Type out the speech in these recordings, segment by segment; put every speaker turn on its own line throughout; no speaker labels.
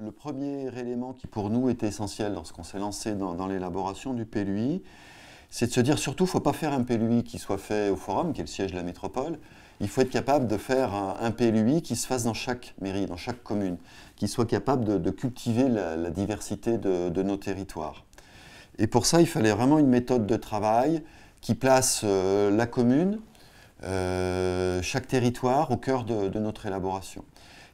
Le premier élément qui pour nous était essentiel lorsqu'on s'est lancé dans l'élaboration du PLUI, c'est de se dire surtout, il ne faut pas faire un PLUI qui soit fait au Forum, qui est le siège de la métropole. Il faut être capable de faire un PLUI qui se fasse dans chaque mairie, dans chaque commune, qui soit capable de cultiver la diversité de nos territoires. Et pour ça, il fallait vraiment une méthode de travail qui place la commune, chaque territoire au cœur de notre élaboration.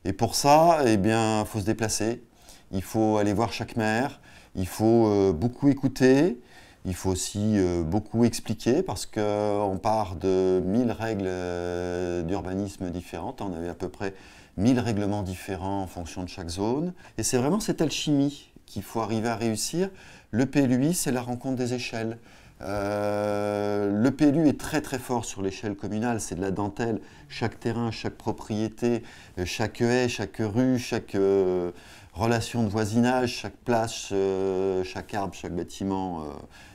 Et pour ça, eh bien, il faut se déplacer, il faut aller voir chaque maire, il faut beaucoup écouter, il faut aussi beaucoup expliquer parce qu'on part de 1000 règles d'urbanisme différentes. On avait à peu près 1000 règlements différents en fonction de chaque zone. Et c'est vraiment cette alchimie qu'il faut arriver à réussir. Le PLUI, c'est la rencontre des échelles. Le PLU est très très fort sur l'échelle communale, c'est de la dentelle. Chaque terrain, chaque propriété, chaque haie, chaque rue, chaque relation de voisinage, chaque place, chaque arbre, chaque bâtiment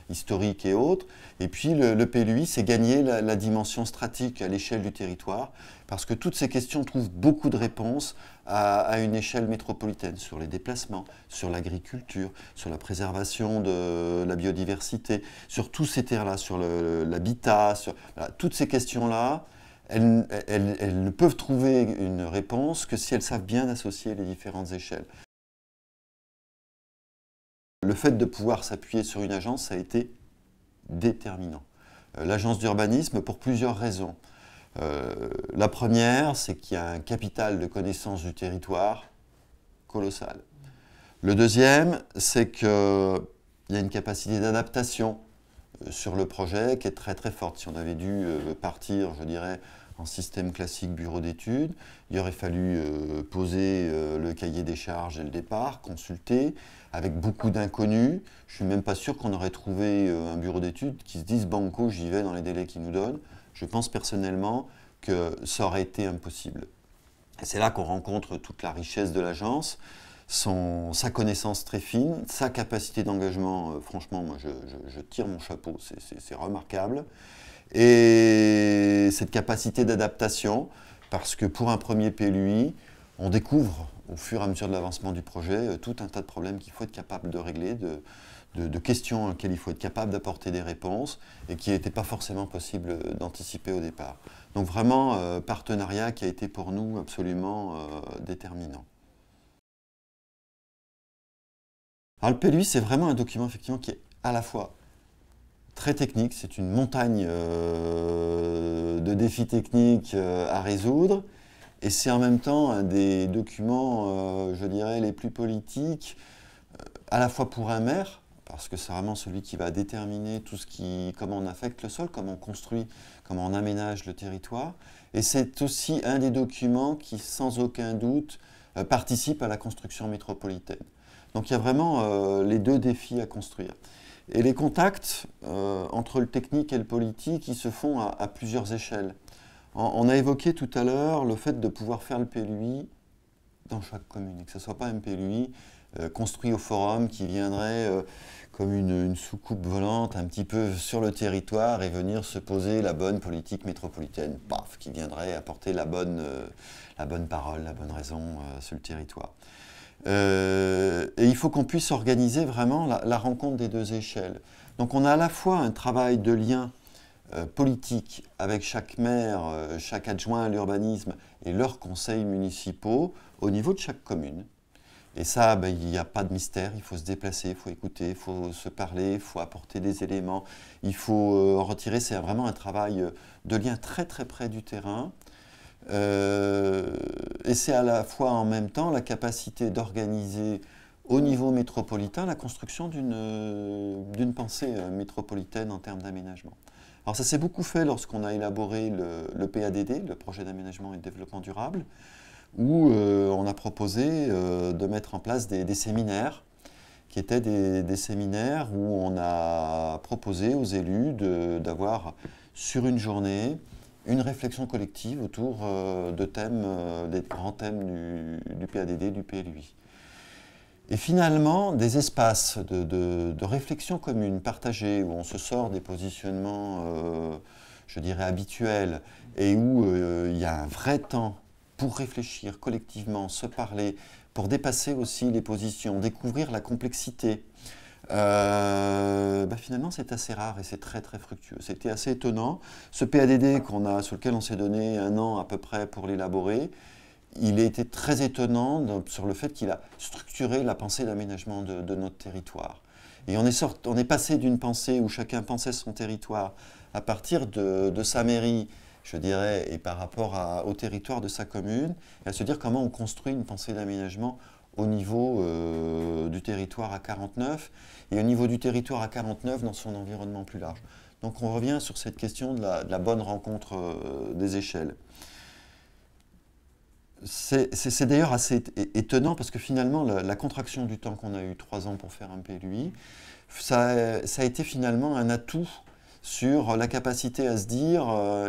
historique et autres. Et puis le PLUI, c'est gagner la dimension stratégique à l'échelle du territoire, parce que toutes ces questions trouvent beaucoup de réponses à une échelle métropolitaine, sur les déplacements, sur l'agriculture, sur la préservation de la biodiversité, sur tous ces terrains-là, sur l'habitat, voilà, toutes ces questions-là, elles ne peuvent trouver une réponse que si elles savent bien associer les différentes échelles. Le fait de pouvoir s'appuyer sur une agence, ça a été déterminant. L'agence d'urbanisme, pour plusieurs raisons. La première, c'est qu'il y a un capital de connaissance du territoire colossal. Le deuxième, c'est qu'il y a une capacité d'adaptation sur le projet qui est très très forte. Si on avait dû partir, je dirais, en système classique bureau d'études, il aurait fallu poser le cahier des charges dès le départ, consulter, avec beaucoup d'inconnus. Je ne suis même pas sûr qu'on aurait trouvé un bureau d'études qui se dise « banco, j'y vais dans les délais qu'ils nous donnent ». Je pense personnellement que ça aurait été impossible. Et c'est là qu'on rencontre toute la richesse de l'agence, sa connaissance très fine, sa capacité d'engagement, franchement, moi je tire mon chapeau, c'est remarquable. Et cette capacité d'adaptation, parce que pour un premier PLUI, on découvre au fur et à mesure de l'avancement du projet tout un tas de problèmes qu'il faut être capable de régler, de questions auxquelles il faut être capable d'apporter des réponses et qui n'étaient pas forcément possibles d'anticiper au départ. Donc vraiment, partenariat qui a été pour nous absolument déterminant. Alors le PLUI, c'est vraiment un document effectivement qui est à la fois très technique, c'est une montagne de défis techniques à résoudre, et c'est en même temps un des documents, je dirais, les plus politiques, à la fois pour un maire, parce que c'est vraiment celui qui va déterminer tout ce comment on affecte le sol, comment on construit, comment on aménage le territoire, et c'est aussi un des documents qui, sans aucun doute, participe à la construction métropolitaine. Donc il y a vraiment les deux défis à construire. Et les contacts entre le technique et le politique, ils se font à plusieurs échelles. On a évoqué tout à l'heure le fait de pouvoir faire le PLUI dans chaque commune, et que ce ne soit pas un PLUI construit au forum qui viendrait comme une soucoupe volante un petit peu sur le territoire et venir se poser la bonne politique métropolitaine, paf, qui viendrait apporter la bonne parole, la bonne raison sur le territoire. Et il faut qu'on puisse organiser vraiment la rencontre des deux échelles. Donc on a à la fois un travail de lien politique avec chaque maire, chaque adjoint à l'urbanisme et leurs conseils municipaux au niveau de chaque commune. Et ça, ben, il n'y a pas de mystère, il faut se déplacer, il faut écouter, il faut se parler, il faut apporter des éléments, il faut en retirer. C'est vraiment un travail de lien très très près du terrain. Et c'est à la fois en même temps la capacité d'organiser au niveau métropolitain la construction d'une pensée métropolitaine en termes d'aménagement. Alors ça s'est beaucoup fait lorsqu'on a élaboré le PADD, le projet d'aménagement et de développement durable, où on a proposé de mettre en place des séminaires, qui étaient des séminaires où on a proposé aux élus d'avoir sur une journée une réflexion collective autour de thèmes, des grands thèmes du PADD, du PLUI. Et finalement, des espaces de réflexion commune, partagés, où on se sort des positionnements, je dirais, habituels, et où il y a un vrai temps pour réfléchir collectivement, se parler, pour dépasser aussi les positions, découvrir la complexité, finalement c'est assez rare et c'est très très fructueux. C'était assez étonnant. Ce PADD sur lequel on s'est donné 1 an à peu près pour l'élaborer, il a été très étonnant sur le fait qu'il a structuré la pensée d'aménagement de notre territoire. Et on est passé d'une pensée où chacun pensait son territoire à partir de sa mairie, je dirais, et par rapport au territoire de sa commune, et à se dire comment on construit une pensée d'aménagement au niveau du territoire à 49 et au niveau du territoire à 49 dans son environnement plus large. Donc on revient sur cette question de la bonne rencontre des échelles. C'est d'ailleurs assez étonnant parce que finalement la contraction du temps qu'on a eu 3 ans pour faire un PLUI, ça a été finalement un atout sur la capacité à se dire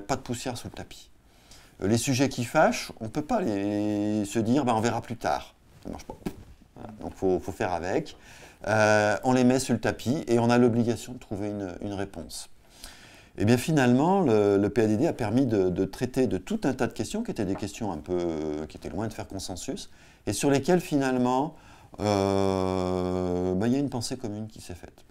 pas de poussière sous le tapis. Les sujets qui fâchent, on ne peut pas se dire on verra plus tard. Ça ne marche pas. Voilà. Donc il faut faire avec. On les met sur le tapis et on a l'obligation de trouver une réponse. Et bien finalement, le PADD a permis de traiter de tout un tas de questions qui étaient des questions qui étaient loin de faire consensus et sur lesquelles finalement il y a une pensée commune qui s'est faite.